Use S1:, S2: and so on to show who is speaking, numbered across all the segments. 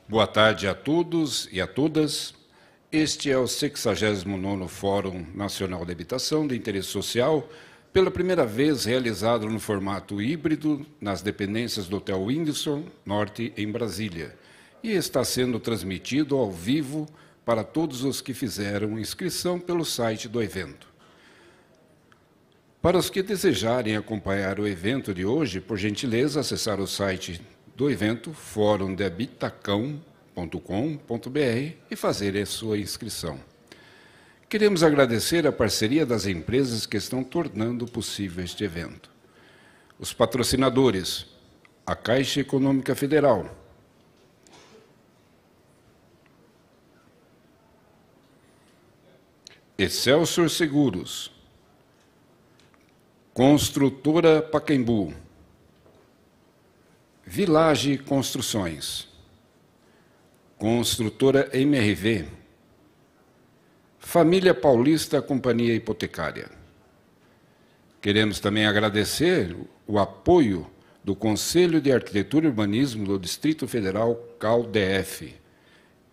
S1: Boa tarde a todos e a todas. Este é o 69º Fórum Nacional de Habitação de Interesse Social, pela primeira vez realizado no formato híbrido nas dependências do Hotel Windsor Norte, em Brasília, e está sendo transmitido ao vivo para todos os que fizeram inscrição pelo site do evento. Para os que desejarem acompanhar o evento de hoje, por gentileza, acessar o site do evento, forumdehabitacão.com.br, e fazer a sua inscrição. Queremos agradecer a parceria das empresas que estão tornando possível este evento. Os patrocinadores: a Caixa Econômica Federal, Excelsior Seguros, Construtora Pacaembu, Village Construções, Construtora MRV, Família Paulista Companhia Hipotecária. Queremos também agradecer o apoio do Conselho de Arquitetura e Urbanismo do Distrito Federal, CAL-DF,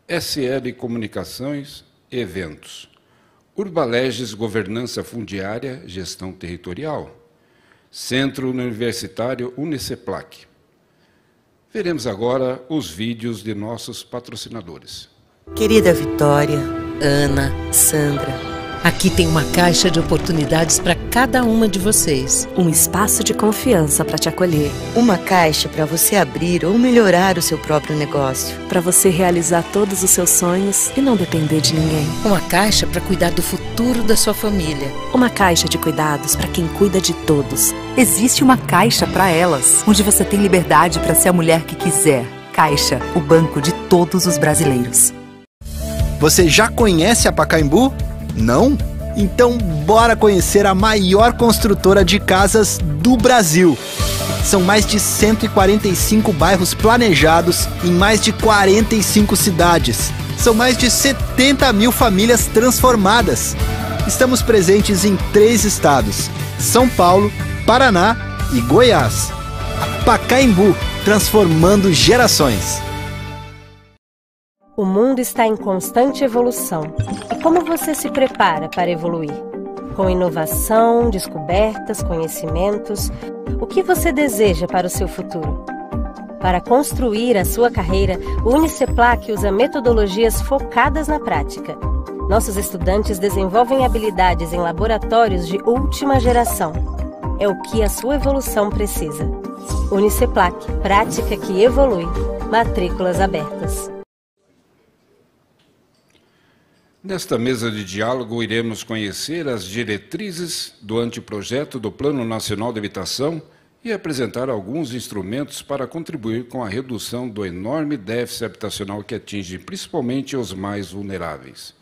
S1: SL Comunicações e Eventos, Urbaleges Governança Fundiária, Gestão Territorial, Centro Universitário Uniceplac. Veremos agora os vídeos de nossos patrocinadores.
S2: Querida Vitória, Ana, Sandra,
S3: aqui tem uma caixa de oportunidades para cada uma de vocês.
S4: Um espaço de confiança para te acolher.
S2: Uma caixa para você abrir ou melhorar o seu próprio negócio.
S4: Para você realizar todos os seus sonhos e não depender de ninguém.
S3: Uma caixa para cuidar do futuro da sua família.
S4: Uma caixa de cuidados para quem cuida de todos.
S5: Existe uma caixa para elas, onde você tem liberdade para ser a mulher que quiser. Caixa, o banco de todos os brasileiros.
S6: Você já conhece a Pacaembu? Não? Então bora conhecer a maior construtora de casas do Brasil. São mais de 145 bairros planejados em mais de 45 cidades. São mais de 70 mil famílias transformadas. Estamos presentes em 3 estados: São Paulo, Paraná e Goiás. Pacaembu, transformando gerações.
S7: O mundo está em constante evolução. E como você se prepara para evoluir? Com inovação, descobertas, conhecimentos, o que você deseja para o seu futuro? Para construir a sua carreira, o Uniceplac usa metodologias focadas na prática. Nossos estudantes desenvolvem habilidades em laboratórios de última geração. É o que a sua evolução precisa. Uniceplac, prática que evolui. Matrículas abertas.
S1: Nesta mesa de diálogo, iremos conhecer as diretrizes do anteprojeto do Plano Nacional de Habitação e apresentar alguns instrumentos para contribuir com a redução do enorme déficit habitacional que atinge principalmente os mais vulneráveis.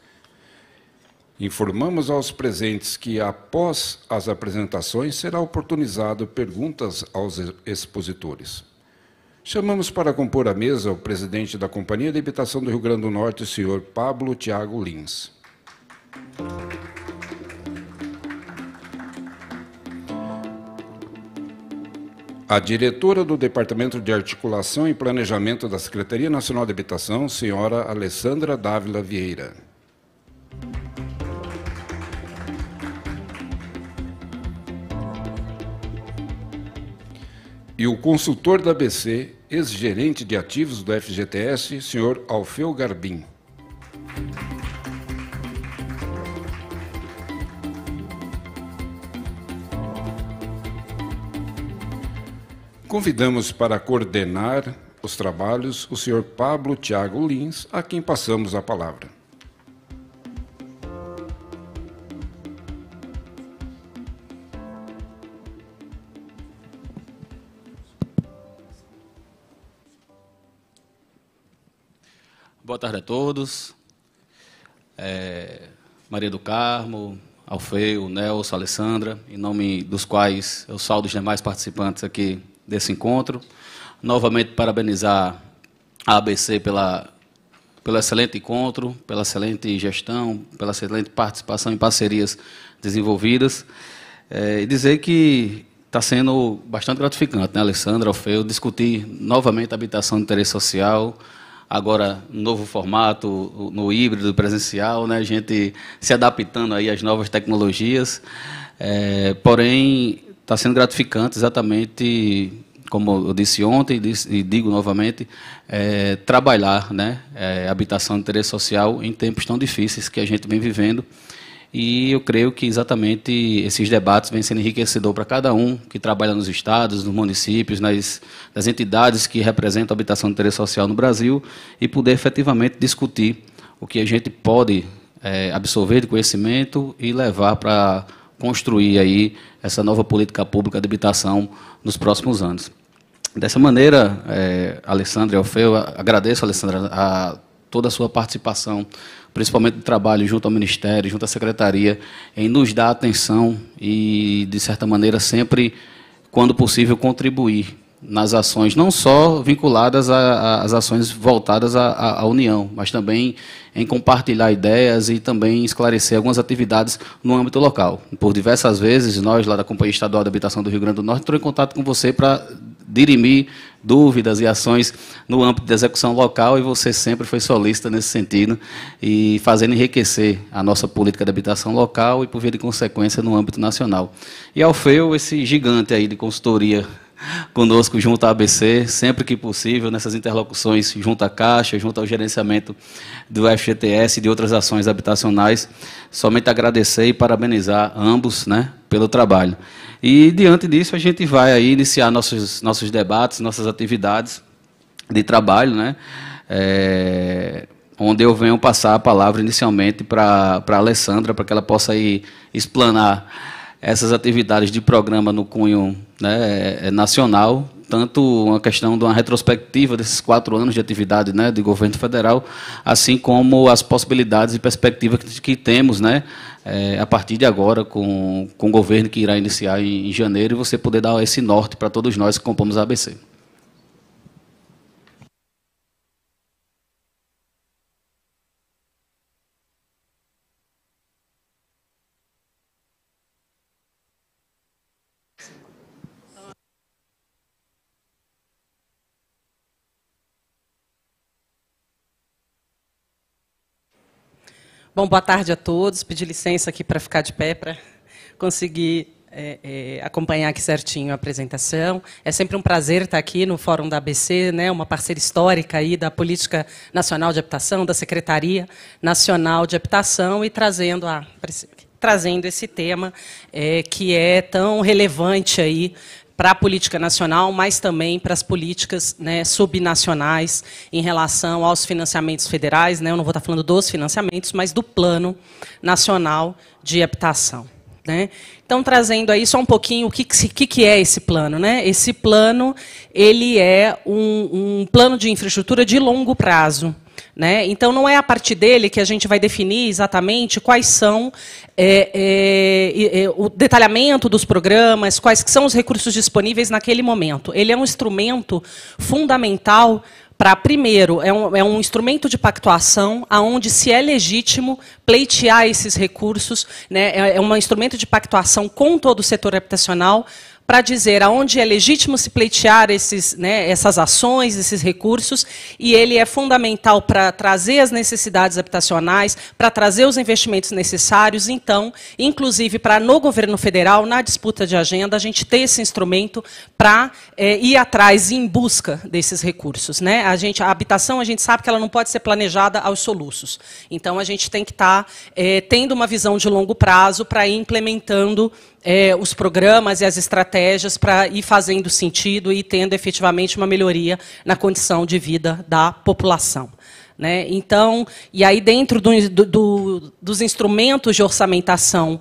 S1: Informamos aos presentes que, após as apresentações, será oportunizado perguntas aos expositores. Chamamos para compor a mesa o presidente da Companhia de Habitação do Rio Grande do Norte, o senhor Pablo Thiago Lins. A diretora do Departamento de Articulação e Planejamento da Secretaria Nacional de Habitação, senhora Alessandra Dávila Vieira. E o consultor da ABC, ex-gerente de ativos do FGTS, senhor Alfeu Garbim. Convidamos para coordenar os trabalhos o senhor Pablo Thiago Lins, a quem passamos a palavra.
S8: Boa tarde a todos. Maria do Carmo, Alfeu, Nelson, Alessandra, em nome dos quais eu saúdo os demais participantes aqui desse encontro. Novamente parabenizar a ABC pelo excelente encontro, pela excelente gestão, pela excelente participação em parcerias desenvolvidas. E dizer que está sendo bastante gratificante, né, Alessandra, Alfeu, discutir novamente a habitação de interesse social, agora no novo formato, no híbrido presencial, né? A gente se adaptando aí às novas tecnologias, porém está sendo gratificante exatamente, como eu disse ontem e digo novamente, trabalhar, né? Habitação de interesse social em tempos tão difíceis que a gente vem vivendo. E eu creio que exatamente esses debates vêm sendo enriquecedor para cada um que trabalha nos estados, nos municípios, nas entidades que representam a habitação de interesse social no Brasil e poder efetivamente discutir o que a gente pode absorver de conhecimento e levar para construir aí essa nova política pública de habitação nos próximos anos. Dessa maneira, Alessandra e Alfeu, agradeço, Alessandra, a toda a sua participação, principalmente do trabalho junto ao Ministério, junto à Secretaria, em nos dar atenção e, de certa maneira, sempre, quando possível, contribuir nas ações, não só vinculadas às ações voltadas à União, mas também em compartilhar ideias e também esclarecer algumas atividades no âmbito local. Por diversas vezes, nós, lá da Companhia Estadual de Habitação do Rio Grande do Norte, entramos em contato com você para dirimir dúvidas e ações no âmbito de execução local, e você sempre foi solícita nesse sentido, e fazendo enriquecer a nossa política de habitação local e, por via de consequência, no âmbito nacional. E Alfeu, esse gigante aí de consultoria conosco junto à ABC, sempre que possível, nessas interlocuções junto à Caixa, junto ao gerenciamento do FGTS e de outras ações habitacionais, somente agradecer e parabenizar ambos, né, pelo trabalho. E, diante disso, a gente vai aí iniciar nossos debates, nossas atividades de trabalho, né, onde eu venho passar a palavra inicialmente para a Alessandra, para que ela possa aí explanar essas atividades de programa no cunho, né, nacional, tanto uma questão de uma retrospectiva desses 4 anos de atividade, né, do governo federal, assim como as possibilidades e perspectivas que temos, né, a partir de agora, com o governo que irá iniciar em janeiro, e você poder dar esse norte para todos nós que compomos a ABC.
S9: Bom, boa tarde a todos. Pedi licença aqui para ficar de pé, para conseguir acompanhar aqui certinho a apresentação. É sempre um prazer estar aqui no Fórum da ABC, né, uma parceira histórica aí da Política Nacional de Habitação, da Secretaria Nacional de Habitação, e trazendo esse tema que é tão relevante aí para a política nacional, mas também para as políticas, né, subnacionais em relação aos financiamentos federais, né? Eu não vou estar falando dos financiamentos, mas do Plano Nacional de Habitação, né? Então, trazendo aí só um pouquinho o que é esse plano, né? Esse plano, ele é um plano de infraestrutura de longo prazo, né? Então, não é a partir dele que a gente vai definir exatamente quais são o detalhamento dos programas, quais são os recursos disponíveis naquele momento. Ele é um instrumento fundamental para, primeiro, é um instrumento de pactuação, onde se é legítimo pleitear esses recursos, né? É um instrumento de pactuação com todo o setor habitacional, para dizer aonde é legítimo se pleitear essas ações, esses recursos, e ele é fundamental para trazer as necessidades habitacionais, para trazer os investimentos necessários. Então, inclusive, para no governo federal, na disputa de agenda, a gente ter esse instrumento para ir atrás e em busca desses recursos, né? A habitação, a gente sabe que ela não pode ser planejada aos soluços. Então, a gente tem que estar tendo uma visão de longo prazo para ir implementando os programas e as estratégias para ir fazendo sentido e tendo efetivamente uma melhoria na condição de vida da população, né? Então, e aí dentro dos instrumentos de orçamentação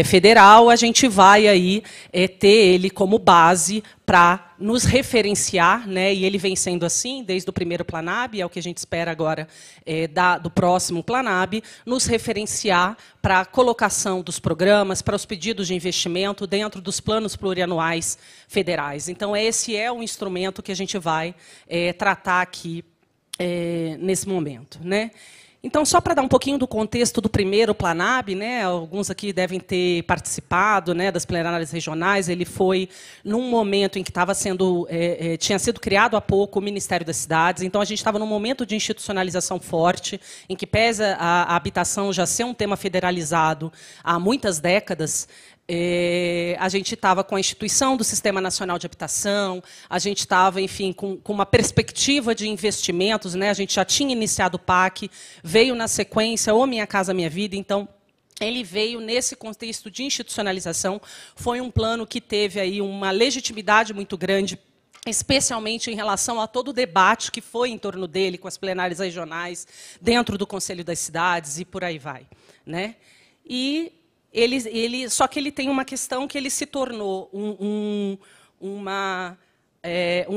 S9: federal, a gente vai aí ter ele como base para nos referenciar, né? E ele vem sendo assim desde o primeiro Planab, é o que a gente espera agora do próximo Planab, nos referenciar para a colocação dos programas, para os pedidos de investimento dentro dos planos plurianuais federais. Então, esse é o instrumento que a gente vai tratar aqui nesse momento, né? Então, só para dar um pouquinho do contexto do primeiro Planab, né, alguns aqui devem ter participado, né, das plenárias regionais. Ele foi num momento em que tinha sido criado há pouco o Ministério das Cidades. Então, a gente estava num momento de institucionalização forte, em que pesa a habitação já ser um tema federalizado há muitas décadas. A gente estava com a instituição do Sistema Nacional de Habitação, a gente estava, enfim, com uma perspectiva de investimentos, né? A gente já tinha iniciado o PAC, veio na sequência o Minha Casa Minha Vida, então ele veio nesse contexto de institucionalização. Foi um plano que teve aí uma legitimidade muito grande, especialmente em relação a todo o debate que foi em torno dele, com as plenárias regionais, dentro do Conselho das Cidades e por aí vai, né? Só que ele tem uma questão que ele se tornou um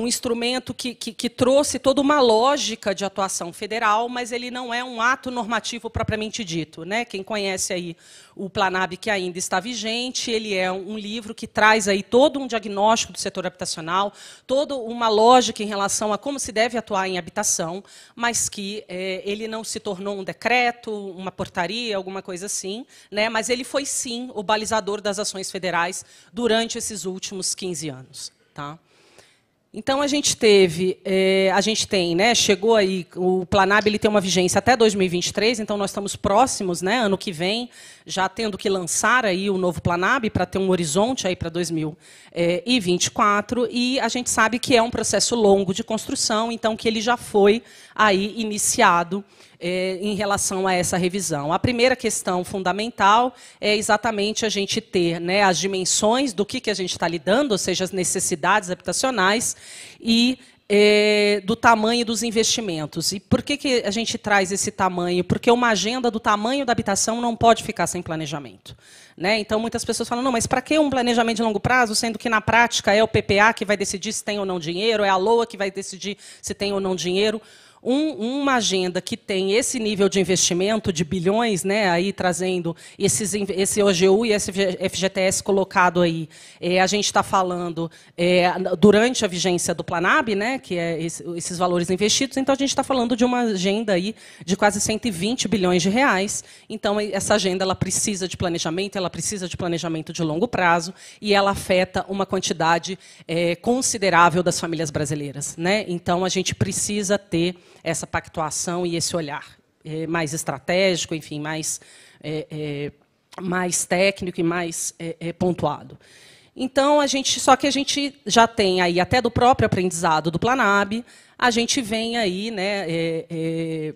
S9: instrumento que trouxe toda uma lógica de atuação federal, mas ele não é um ato normativo propriamente dito, né? Quem conhece aí o Planab, que ainda está vigente, ele é um livro que traz aí todo um diagnóstico do setor habitacional, toda uma lógica em relação a como se deve atuar em habitação, mas que ele não se tornou um decreto, uma portaria, alguma coisa assim, né? Mas ele foi, sim, o balizador das ações federais durante esses últimos 15 anos. Tá? Então, a gente tem, né, chegou aí, o Planab ele tem uma vigência até 2023, então nós estamos próximos, né, ano que vem, já tendo que lançar aí o novo Planab para ter um horizonte aí para 2024, e a gente sabe que é um processo longo de construção, então que ele já foi aí iniciado em relação a essa revisão. A primeira questão fundamental é exatamente a gente ter, né, as dimensões do que a gente está lidando, ou seja, as necessidades habitacionais e do tamanho dos investimentos. E por que a gente traz esse tamanho? Porque uma agenda do tamanho da habitação não pode ficar sem planejamento, né? Então, muitas pessoas falam, não, mas para que um planejamento de longo prazo, sendo que, na prática, é o PPA que vai decidir se tem ou não dinheiro, é a LOA que vai decidir se tem ou não dinheiro. Uma agenda que tem esse nível de investimento de bilhões, né, aí trazendo esse OGU e esse FGTS colocado aí, a gente está falando durante a vigência do Planab, né, que é esses valores investidos, então a gente está falando de uma agenda aí de quase 120 bilhões de reais. Então, essa agenda ela precisa de planejamento, ela precisa de planejamento de longo prazo e ela afeta uma quantidade considerável das famílias brasileiras, né? Então, a gente precisa ter essa pactuação e esse olhar mais estratégico, enfim, mais técnico e mais pontuado. Então, só que a gente já tem aí, até do próprio aprendizado do Planab, a gente vem aí, né,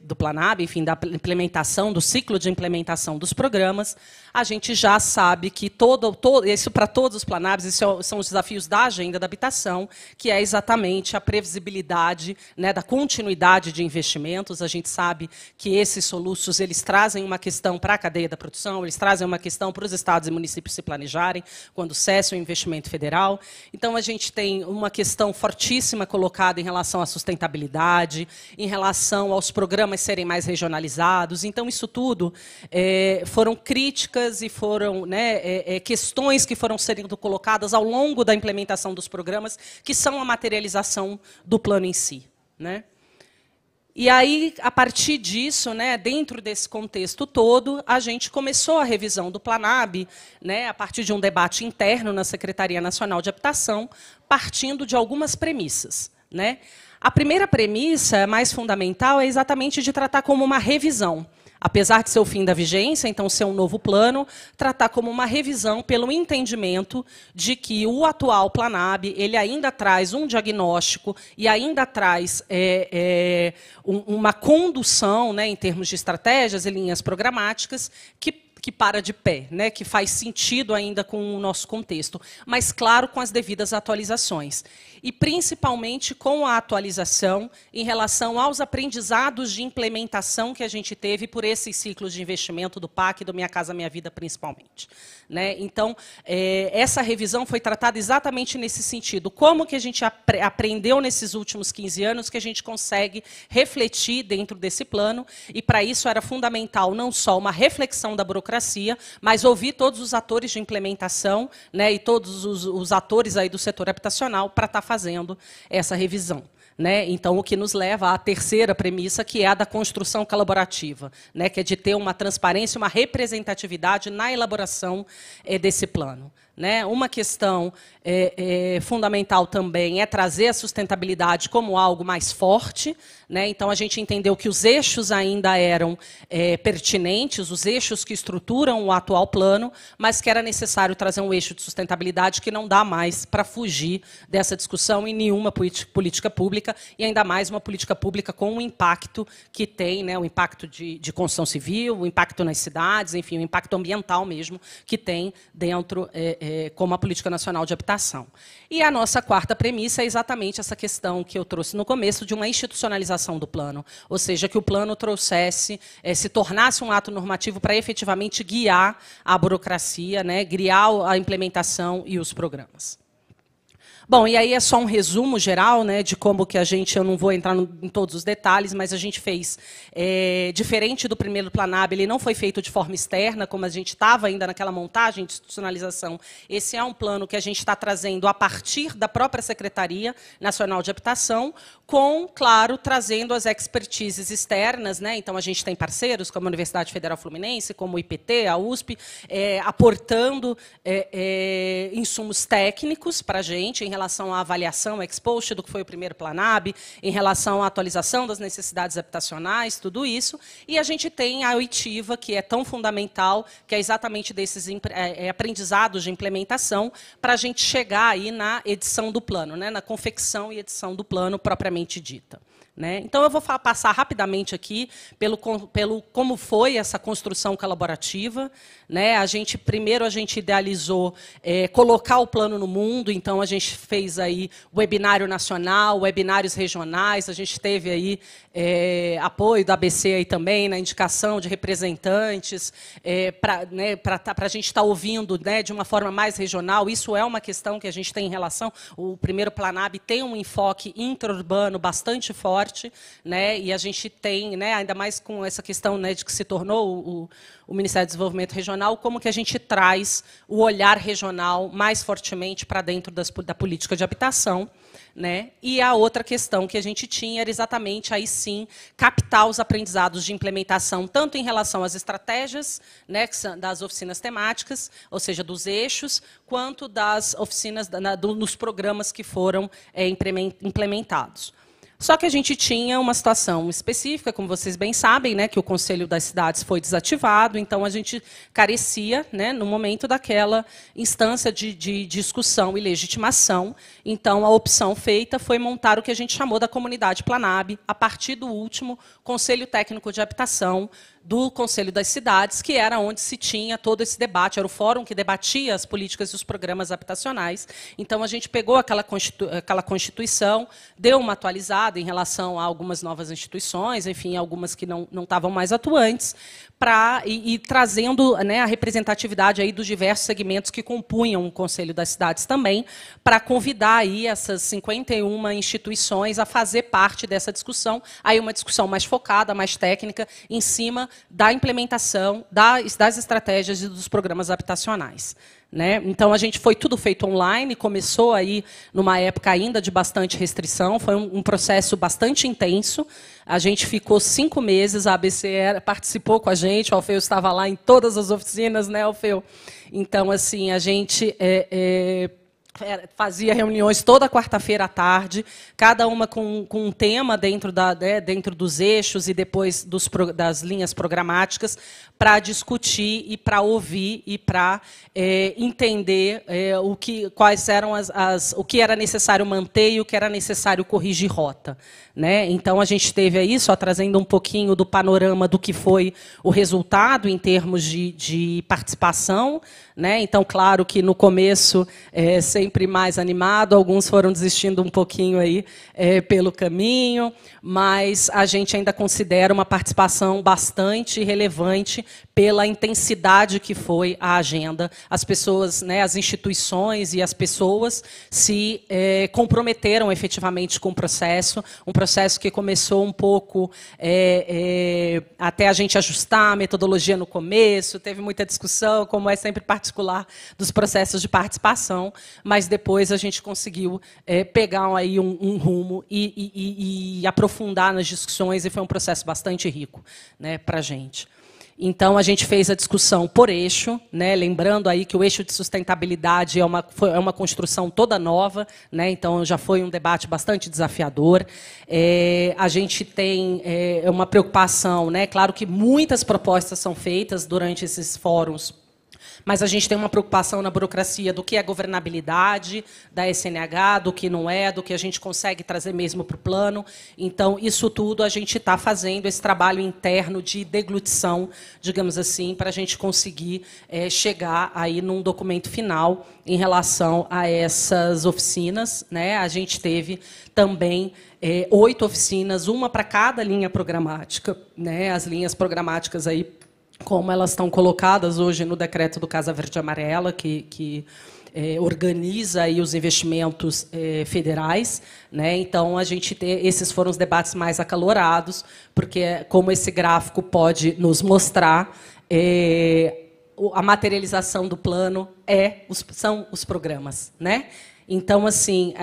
S9: do Planab, enfim, da implementação, do ciclo de implementação dos programas, a gente já sabe que isso para todos os Planabs, isso são os desafios da agenda da habitação, que é exatamente a previsibilidade, né, da continuidade de investimentos. A gente sabe que esses soluços eles trazem uma questão para a cadeia da produção, eles trazem uma questão para os estados e municípios se planejarem quando cessa o investimento federal. Então, a gente tem uma questão fortíssima colocada em relação à sustentabilidade, em relação aos programas serem mais regionalizados. Então, isso tudo foram críticas e foram, né, questões que foram sendo colocadas ao longo da implementação dos programas, que são a materialização do plano em si, né? E aí, a partir disso, né, dentro desse contexto todo, a gente começou a revisão do Planab, né, a partir de um debate interno na Secretaria Nacional de Habitação, partindo de algumas premissas, né? A primeira premissa, mais fundamental, é exatamente de tratar como uma revisão. Apesar de ser o fim da vigência, então ser um novo plano, tratar como uma revisão pelo entendimento de que o atual Planab ele ainda traz um diagnóstico e ainda traz uma condução, né, em termos de estratégias e linhas programáticas que para de pé, né, que faz sentido ainda com o nosso contexto, mas, claro, com as devidas atualizações. E, principalmente, com a atualização em relação aos aprendizados de implementação que a gente teve por esses ciclos de investimento do PAC e do Minha Casa Minha Vida, principalmente, né? Então, essa revisão foi tratada exatamente nesse sentido. Como que a gente aprendeu nesses últimos 15 anos que a gente consegue refletir dentro desse plano, e, para isso, era fundamental não só uma reflexão da burocracia, mas ouvir todos os atores de implementação, né, e todos os atores aí do setor habitacional para estar fazendo essa revisão. Né? Então, o que nos leva à terceira premissa, que é a da construção colaborativa, né? Que é de ter uma transparência, uma representatividade na elaboração desse plano. Né? Uma questão fundamental também é trazer a sustentabilidade como algo mais forte. Né? Então, a gente entendeu que os eixos ainda eram pertinentes, os eixos que estruturam o atual plano, mas que era necessário trazer um eixo de sustentabilidade que não dá mais para fugir dessa discussão em nenhuma política pública, e ainda mais uma política pública com o impacto que tem, né? O impacto de construção civil, o impacto nas cidades, enfim, o impacto ambiental mesmo que tem dentro, como a Política Nacional de Habitação. E a nossa quarta premissa é exatamente essa questão que eu trouxe no começo, de uma institucionalização do plano, ou seja, que o plano trouxesse, se tornasse um ato normativo para efetivamente guiar a burocracia, né, guiar a implementação e os programas. Bom, e aí é só um resumo geral, né, de como que a gente, eu não vou entrar em todos os detalhes, mas a gente fez, diferente do primeiro Planab, ele não foi feito de forma externa, como a gente estava ainda naquela montagem de institucionalização. Esse é um plano que a gente está trazendo a partir da própria Secretaria Nacional de Habitação, com, claro, trazendo as expertises externas, né? Então, a gente tem parceiros, como a Universidade Federal Fluminense, como o IPT, a USP, aportando insumos técnicos para a gente, em relação à avaliação ex post do que foi o primeiro Planab, em relação à atualização das necessidades habitacionais, tudo isso. E a gente tem a oitiva, que é tão fundamental, que é exatamente desses aprendizados de implementação, para a gente chegar aí na edição do plano, né, na confecção e edição do plano propriamente dita. Né? Então, eu vou passar rapidamente aqui pelo como foi essa construção colaborativa. Né? Primeiro, a gente idealizou colocar o plano no mundo, então a gente fez aí webinário nacional, webinários regionais, a gente teve aí apoio da ABC aí também, na indicação de representantes, para a gente estar ouvindo, né, de uma forma mais regional. Isso é uma questão que a gente tem em relação, o primeiro Planab tem um enfoque intra-urbano bastante forte, né, e a gente tem, né, ainda mais com essa questão, né, de que se tornou o Ministério do Desenvolvimento Regional, como que a gente traz o olhar regional mais fortemente para dentro da política de habitação. Né? E a outra questão que a gente tinha era exatamente, aí sim, captar os aprendizados de implementação, tanto em relação às estratégias, né, das oficinas temáticas, ou seja, dos eixos, quanto das oficinas, nos programas que foram implementados. Só que a gente tinha uma situação específica, como vocês bem sabem, né, que o Conselho das Cidades foi desativado, então a gente carecia, né, no momento daquela instância de discussão e legitimação. Então, a opção feita foi montar o que a gente chamou da Comunidade Planab, a partir do último Conselho Técnico de Habitação, do Conselho das Cidades, que era onde se tinha todo esse debate, era o fórum que debatia as políticas e os programas habitacionais. Então, a gente pegou aquela Constituição, deu uma atualizada em relação a algumas novas instituições, enfim, algumas que não estavam mais atuantes, e trazendo, né, a representatividade aí dos diversos segmentos que compunham o Conselho das Cidades também, para convidar aí essas 51 instituições a fazer parte dessa discussão, aí uma discussão mais focada, mais técnica, em cima da implementação das estratégias e dos programas habitacionais. Né? Então, foi tudo feito online, começou aí numa época ainda de bastante restrição, foi um processo bastante intenso. A gente ficou 5 meses, a ABC participou com a gente, o Alfeu estava lá em todas as oficinas, né, Alfeu? Então, assim, a gente fazia reuniões toda quarta-feira à tarde, cada uma com um tema dentro dos eixos e depois das linhas programáticas, para discutir e para ouvir e para entender quais eram o que era necessário manter e o que era necessário corrigir rota. Né? Então, a gente teve aí, só trazendo um pouquinho do panorama do que foi o resultado em termos de participação. Né? Então, claro que no começo sempre mais animado, alguns foram desistindo um pouquinho aí pelo caminho, mas a gente ainda considera uma participação bastante relevante pela intensidade que foi a agenda. As pessoas, né, as instituições e as pessoas se comprometeram efetivamente com o processo, um processo que começou um pouco até a gente ajustar a metodologia no começo, teve muita discussão, como é sempre particular dos processos de participação, mas mas depois a gente conseguiu pegar aí um rumo e aprofundar nas discussões, e foi um processo bastante rico, né, para a gente. Então, a gente fez a discussão por eixo, né, lembrando aí que o eixo de sustentabilidade é uma construção toda nova, né, então já foi um debate bastante desafiador. A gente tem uma preocupação, né, claro que muitas propostas são feitas durante esses fóruns, mas a gente tem uma preocupação na burocracia do que é governabilidade, da SNH, do que não é, do que a gente consegue trazer mesmo para o plano. Então, isso tudo a gente está fazendo, esse trabalho interno de deglutição, digamos assim, para a gente conseguir chegar aí num documento final em relação a essas oficinas, né? A gente teve também 8 oficinas, uma para cada linha programática, né? As linhas programáticas aí, como elas estão colocadas hoje no decreto do Casa Verde e Amarela, que organiza aí os investimentos federais, né? Então, esses foram os debates mais acalorados, porque, como esse gráfico pode nos mostrar, a materialização do plano são os programas, né? Então, assim,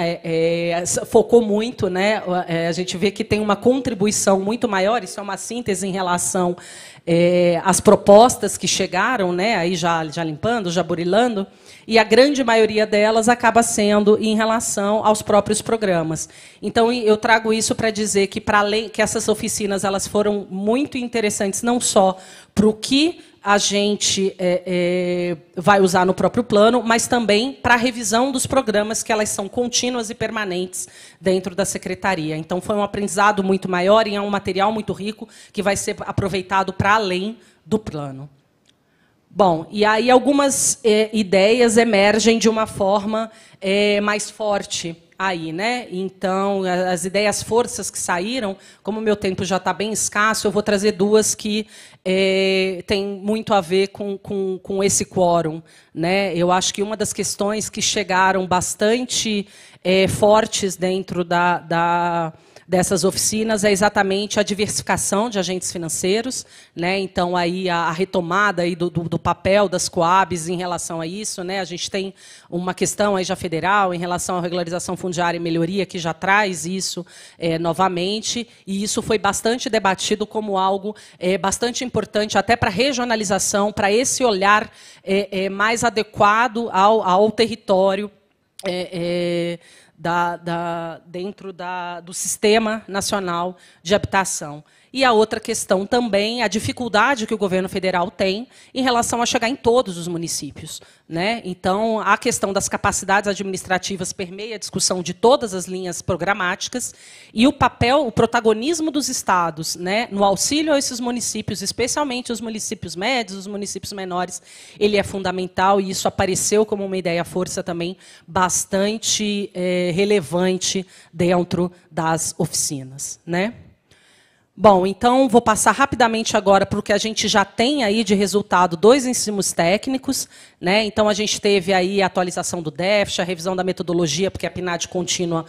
S9: focou muito, né? A gente vê que tem uma contribuição muito maior, isso é uma síntese em relação às propostas que chegaram, né? Aí já limpando, já burilando, e a grande maioria delas acaba sendo em relação aos próprios programas. Então, eu trago isso para dizer que, para além que essas oficinas elas foram muito interessantes, não só para o que a gente vai usar no próprio plano, mas também para a revisão dos programas, que elas são contínuas e permanentes dentro da secretaria. Então, foi um aprendizado muito maior e é um material muito rico que vai ser aproveitado para além do plano. Bom, e aí algumas ideias emergem de uma forma mais forte aí, né? Então, as ideias forças que saíram, como o meu tempo já está bem escasso, eu vou trazer 2 que têm muito a ver com esse quórum, né? Eu acho que uma das questões que chegaram bastante fortes dentro dessas oficinas é exatamente a diversificação de agentes financeiros, né? Então, aí a retomada aí do papel das Coabs em relação a isso, né? A gente tem uma questão aí já federal em relação à regularização fundiária e melhoria, que já traz isso novamente, e isso foi bastante debatido como algo bastante importante até para a regionalização, para esse olhar mais adequado ao território dentro do Sistema Nacional de Habitação. E a outra questão também, a dificuldade que o governo federal tem em relação a chegar em todos os municípios, né? Então, a questão das capacidades administrativas permeia a discussão de todas as linhas programáticas, e o protagonismo dos estados, né, no auxílio a esses municípios, especialmente os municípios médios, os municípios menores, ele é fundamental, e isso apareceu como uma ideia-força também bastante relevante dentro das oficinas, né? Bom, então, vou passar rapidamente agora para o que a gente já tem aí de resultado dos ensinos técnicos, né? Então, a gente teve aí a atualização do déficit, a revisão da metodologia, porque a PNAD contínua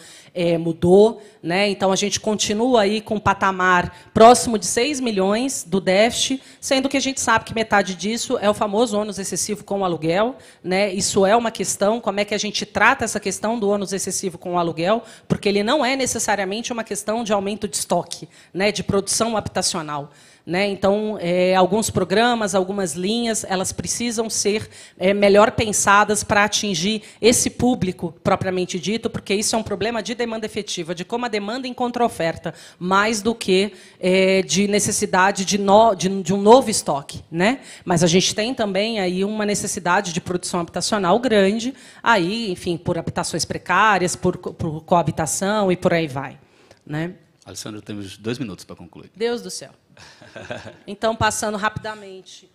S9: mudou, né? Então, a gente continua aí com um patamar próximo de 6 milhões do déficit, sendo que a gente sabe que metade disso é o famoso ônus excessivo com o aluguel, né? Isso é uma questão, como é que a gente trata essa questão do ônus excessivo com o aluguel, porque ele não é necessariamente uma questão de aumento de estoque, né? De produção habitacional, né? Então, alguns programas, algumas linhas, elas precisam ser melhor pensadas para atingir esse público propriamente dito, porque isso é um problema de demanda efetiva, de como a demanda encontra oferta, mais do que de necessidade de um novo estoque, né? Mas a gente tem também aí uma necessidade de produção habitacional grande, aí, enfim, por habitações precárias, por coabitação e por aí vai, né?
S8: Alessandra, temos 2 minutos para concluir.
S9: Deus do céu. Então, passando rapidamente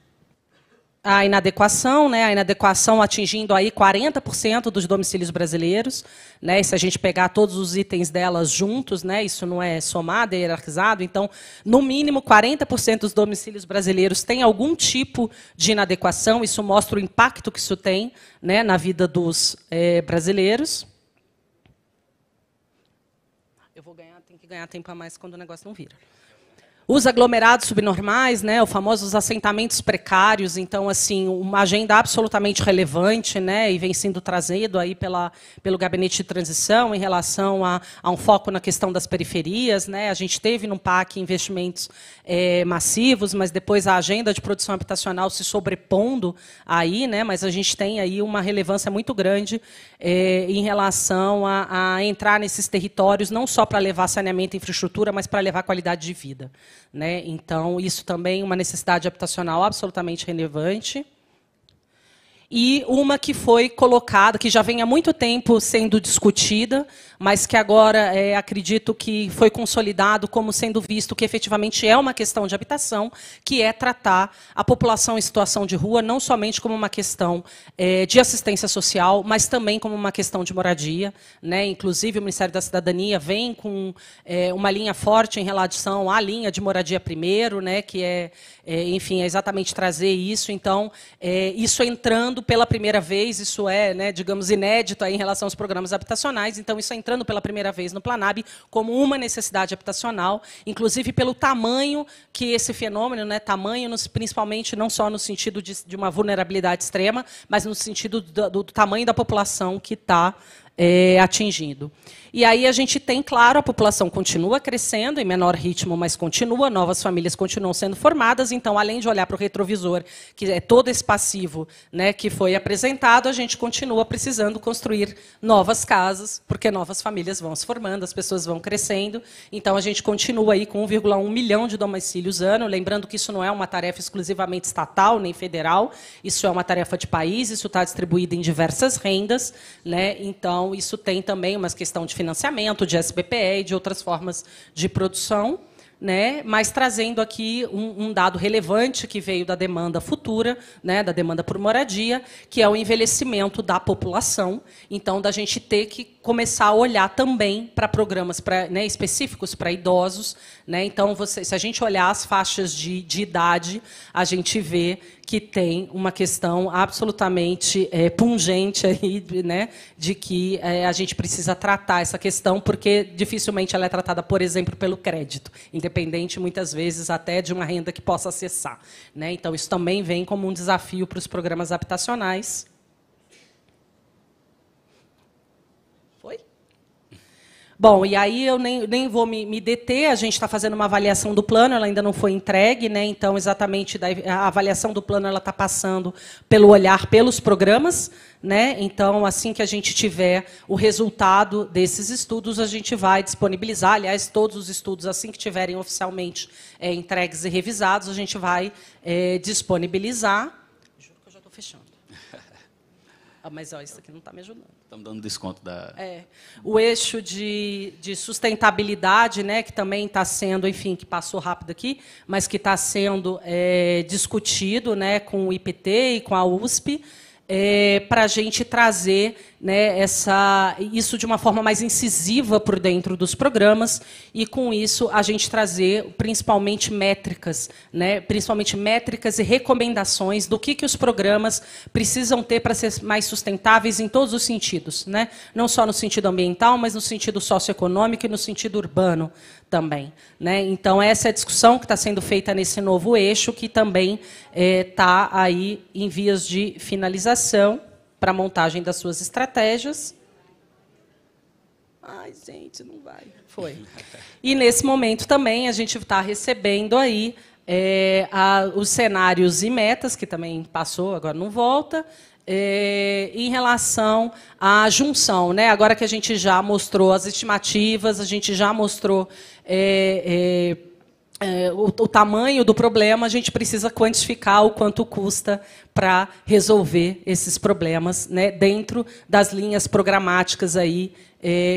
S9: a inadequação, né? A inadequação atingindo aí 40% dos domicílios brasileiros, né? E se a gente pegar todos os itens delas juntos, né? Isso não é somado, é hierarquizado. Então, no mínimo, 40% dos domicílios brasileiros têm algum tipo de inadequação. Isso mostra o impacto que isso tem, né, na vida dos brasileiros. Eu vou ganhar, tem que ganhar tempo a mais quando o negócio não vira. Os aglomerados subnormais, né, os famosos assentamentos precários, então, assim, uma agenda absolutamente relevante, né, e vem sendo trazido aí pelo Gabinete de Transição em relação a um foco na questão das periferias, né. A gente teve no PAC investimentos massivos, mas depois a agenda de produção habitacional se sobrepondo aí, né, mas a gente tem aí uma relevância muito grande em relação a entrar nesses territórios, não só para levar saneamento e infraestrutura, mas para levar qualidade de vida. Né? Então, isso também é uma necessidade habitacional absolutamente relevante. E uma que foi colocada, que já vem há muito tempo sendo discutida, mas que agora acredito que foi consolidado como sendo visto que efetivamente é uma questão de habitação, que é tratar a população em situação de rua não somente como uma questão de assistência social, mas também como uma questão de moradia. Né? Inclusive, o Ministério da Cidadania vem com uma linha forte em relação à linha de moradia primeiro, né? Que enfim, é exatamente trazer isso. Então, isso entrando pela primeira vez, isso né, digamos, inédito aí em relação aos programas habitacionais, então isso entrando pela primeira vez no Planab como uma necessidade habitacional, inclusive pelo tamanho que esse fenômeno, né, tamanho principalmente não só no sentido de uma vulnerabilidade extrema, mas no sentido do tamanho da população que está atingindo. E aí a gente tem, claro, a população continua crescendo, em menor ritmo, mas continua, novas famílias continuam sendo formadas, então, além de olhar para o retrovisor, que é todo esse passivo, né, que foi apresentado, a gente continua precisando construir novas casas, porque novas famílias vão se formando, as pessoas vão crescendo, então a gente continua aí com 1,1 milhão de domicílios ano, lembrando que isso não é uma tarefa exclusivamente estatal, nem federal, isso é uma tarefa de país, isso está distribuído em diversas rendas, né, então isso tem também uma questão de financiamento, de SBPE e de outras formas de produção, né? Mas trazendo aqui um dado relevante que veio da demanda futura, né? Da demanda por moradia, que é o envelhecimento da população. Então, da gente ter que começar a olhar também para programas né, específicos para idosos. Né? Então, se a gente olhar as faixas de idade, a gente vê que tem uma questão absolutamente pungente aí, né, de que a gente precisa tratar essa questão, porque dificilmente ela é tratada, por exemplo, pelo crédito, independente, muitas vezes, até de uma renda que possa acessar. Né? Então, isso também vem como um desafio para os programas habitacionais. Bom, e aí eu nem vou me deter, a gente está fazendo uma avaliação do plano, ela ainda não foi entregue, né? Então, exatamente, a avaliação do plano ela está passando pelo olhar pelos programas. Né? Então, assim que a gente tiver o resultado desses estudos, a gente vai disponibilizar. Aliás, todos os estudos, assim que tiverem oficialmente entregues e revisados, a gente vai disponibilizar. Juro que eu já estou fechando. Mas isso aqui não está me ajudando.
S8: Estamos dando desconto da...
S9: O eixo de sustentabilidade, né, que também está sendo, enfim, que passou rápido aqui, mas que está sendo discutido, né, com o IPT e com a USP, para a gente trazer, né, isso de uma forma mais incisiva por dentro dos programas e, com isso, a gente trazer principalmente métricas, né, principalmente métricas e recomendações do que os programas precisam ter para ser mais sustentáveis em todos os sentidos, né, não só no sentido ambiental, mas no sentido socioeconômico e no sentido urbano também. Né? Então, essa é a discussão que está sendo feita nesse novo eixo, que também está aí em vias de finalização para a montagem das suas estratégias. Ai, gente, não vai. Foi. E, nesse momento, também, a gente está recebendo aí os cenários e metas, que também passou, agora não volta, em relação à junção. Né? Agora que a gente já mostrou as estimativas, a gente já mostrou o tamanho do problema, a gente precisa quantificar o quanto custa para resolver esses problemas, né, dentro das linhas programáticas aí,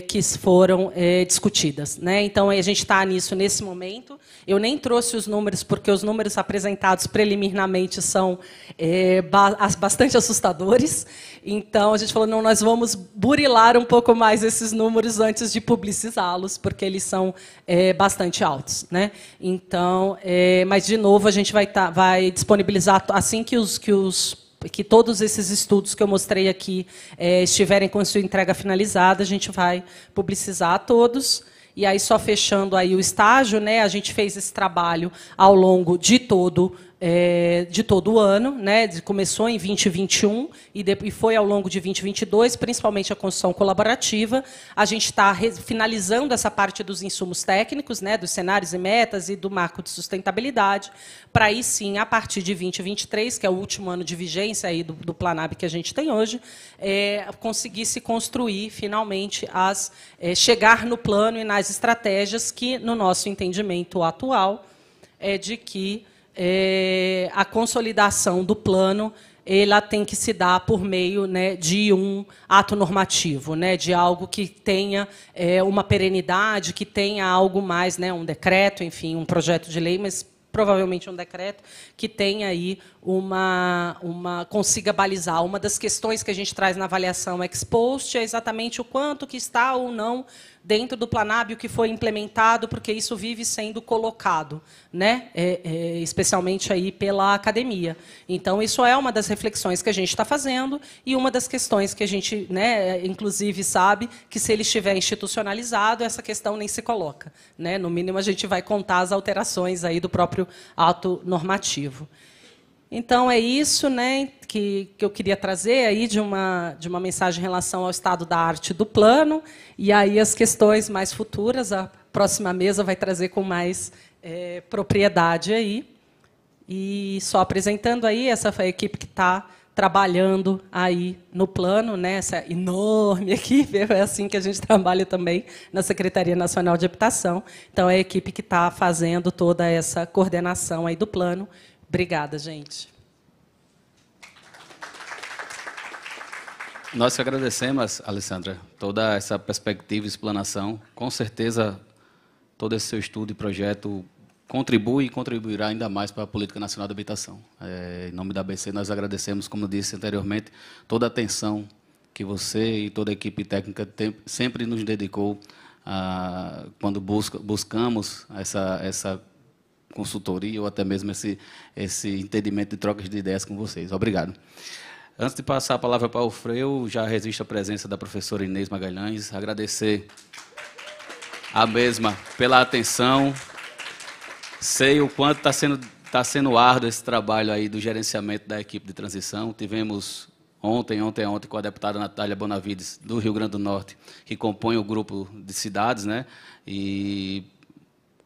S9: que foram discutidas. Né? Então, a gente está nisso nesse momento. Eu nem trouxe os números, porque os números apresentados preliminarmente são bastante assustadores. Então, a gente falou, não, nós vamos burilar um pouco mais esses números antes de publicizá-los, porque eles são bastante altos. Né? Então, mas, de novo, a gente vai disponibilizar, assim que todos esses estudos que eu mostrei aqui estiverem com sua entrega finalizada, a gente vai publicizar todos. E aí, só fechando aí o estágio, né, a gente fez esse trabalho ao longo de todo o ano, né? Começou em 2021 e foi ao longo de 2022, principalmente a construção colaborativa. A gente está finalizando essa parte dos insumos técnicos, né? Dos cenários e metas e do marco de sustentabilidade, para aí sim, a partir de 2023, que é o último ano de vigência aí do Planab que a gente tem hoje, conseguir se construir finalmente, chegar no plano e nas estratégias que, no nosso entendimento atual, é de que a consolidação do plano ela tem que se dar por meio, né, de um ato normativo, né, de algo que tenha uma perenidade, que tenha algo mais, né, um decreto, enfim, um projeto de lei, mas provavelmente um decreto que tenha aí consiga balizar. Uma das questões que a gente traz na avaliação ex post é exatamente o quanto que está ou não dentro do Planab, o que foi implementado, porque isso vive sendo colocado, né? Especialmente aí pela academia. Então, isso é uma das reflexões que a gente está fazendo e uma das questões que a gente, né, inclusive, sabe que, se ele estiver institucionalizado, essa questão nem se coloca, né? No mínimo, a gente vai contar as alterações aí do próprio ato normativo. Então, é isso, né, que eu queria trazer aí de uma mensagem em relação ao estado da arte do plano, e aí as questões mais futuras, a próxima mesa vai trazer com mais propriedade aí. E só apresentando aí, essa foi a equipe que está trabalhando aí no plano, né, essa enorme equipe, é assim que a gente trabalha também na Secretaria Nacional de Habitação. Então, é a equipe que está fazendo toda essa coordenação aí do plano. Obrigada, gente.
S8: Nós que agradecemos, Alessandra, toda essa perspectiva e explanação. Com certeza, todo esse seu estudo e projeto contribui e contribuirá ainda mais para a Política Nacional de Habitação. Em nome da ABC, nós agradecemos, como disse anteriormente, toda a atenção que você e toda a equipe técnica sempre nos dedicou quando buscamos essa consultoria ou até mesmo esse entendimento de trocas de ideias com vocês. Obrigado. Antes de passar a palavra para o Alfeu, já registro a presença da professora Inês Magalhães, agradecer a mesma pela atenção. Sei o quanto está sendo árduo esse trabalho aí do gerenciamento da equipe de transição. Tivemos ontem com a deputada Natália Bonavides, do Rio Grande do Norte, que compõe o grupo de cidades, né? E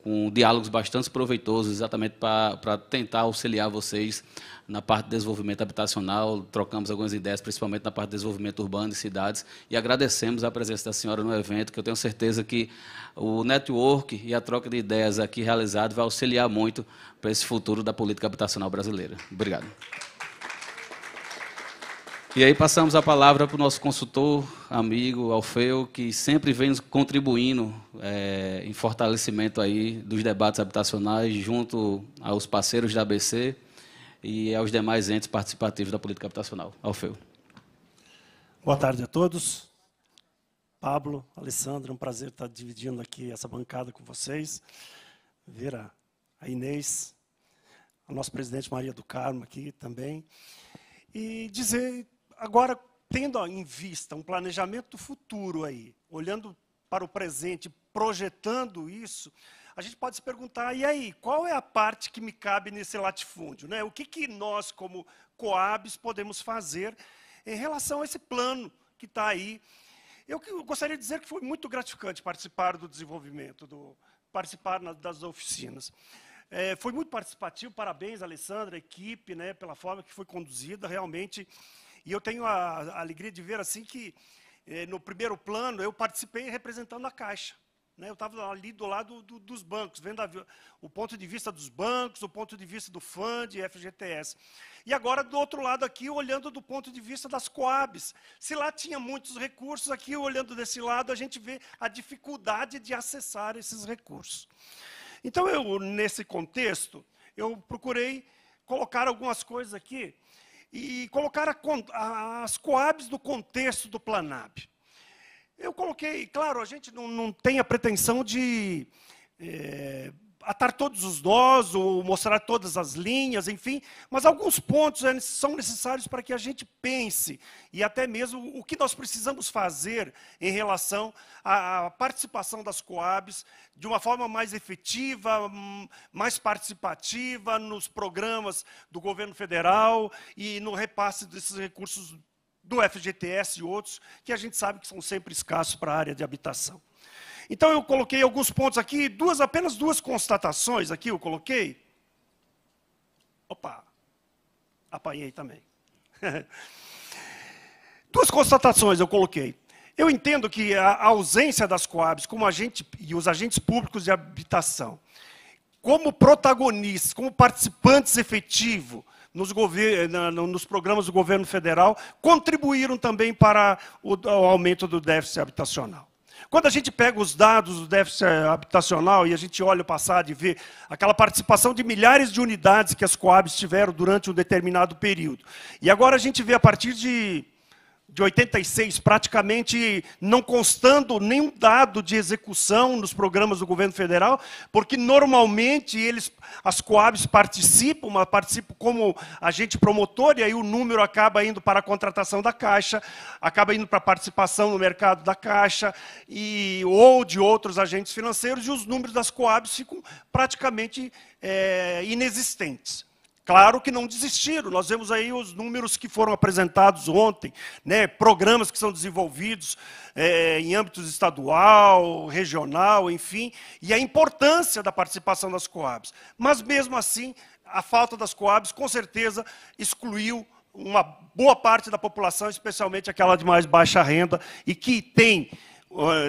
S8: com diálogos bastante proveitosos, exatamente para tentar auxiliar vocês na parte de desenvolvimento habitacional. Trocamos algumas ideias, principalmente na parte de desenvolvimento urbano de cidades, e agradecemos a presença da senhora no evento, que eu tenho certeza que o network e a troca de ideias aqui realizado vai auxiliar muito para esse futuro da política habitacional brasileira. Obrigado. E aí passamos a palavra para o nosso consultor, amigo, Alfeu, que sempre vem nos contribuindo em fortalecimento aí dos debates habitacionais junto aos parceiros da ABC e aos demais entes participativos da política habitacional. Alfeu.
S10: Boa tarde a todos. Pablo, Alessandra, um prazer estar dividindo aqui essa bancada com vocês. Ver a Inês, a nossa presidente Maria do Carmo aqui também. E dizer, agora, tendo em vista um planejamento futuro aí, olhando para o presente, projetando isso, a gente pode se perguntar, e aí, qual é a parte que me cabe nesse latifúndio, né? O que nós, como Coabs, podemos fazer em relação a esse plano que está aí? Eu gostaria de dizer que foi muito gratificante participar do desenvolvimento, participar das oficinas. Foi muito participativo, parabéns, Alessandra, a equipe, né, pela forma que foi conduzida, realmente. E eu tenho a alegria de ver assim que, no primeiro plano, eu participei representando a Caixa. Eu estava ali do lado dos bancos, vendo o ponto de vista dos bancos, o ponto de vista do FUND, FGTS. E agora, do outro lado aqui, olhando do ponto de vista das Coabs. Se lá tinha muitos recursos, aqui, olhando desse lado, a gente vê a dificuldade de acessar esses recursos. Então, nesse contexto, eu procurei colocar algumas coisas aqui e colocar as Coabs do contexto do Planab. Eu coloquei, claro, a gente não tem a pretensão de atar todos os nós, ou mostrar todas as linhas, enfim, mas alguns pontos são necessários para que a gente pense, e até mesmo o que nós precisamos fazer em relação à participação das Coabs de uma forma mais efetiva, mais participativa nos programas do governo federal e no repasse desses recursos do FGTS e outros, que a gente sabe que são sempre escassos para a área de habitação. Então, eu coloquei alguns pontos aqui, apenas duas constatações aqui eu coloquei. Opa, apanhei também. Duas constatações eu coloquei. Eu entendo que a ausência das Coabs e os agentes públicos de habitação, como protagonistas, como participantes efetivos nos programas do governo federal, contribuíram também para o aumento do déficit habitacional. Quando a gente pega os dados do déficit habitacional e a gente olha o passado e vê aquela participação de milhares de unidades que as Coabs tiveram durante um determinado período. E agora a gente vê a partir de 86, praticamente não constando nenhum dado de execução nos programas do governo federal, porque normalmente as Coabs participam como agente promotor, e aí o número acaba indo para a contratação da Caixa, acaba indo para a participação no mercado da Caixa, ou de outros agentes financeiros, e os números das Coabs ficam praticamente inexistentes. Claro que não desistiram, nós vemos aí os números que foram apresentados ontem, né, programas que são desenvolvidos em âmbito estadual, regional, enfim, e a importância da participação das Coabs. Mas, mesmo assim, a falta das Coabs, com certeza, excluiu uma boa parte da população, especialmente aquela de mais baixa renda, e que tem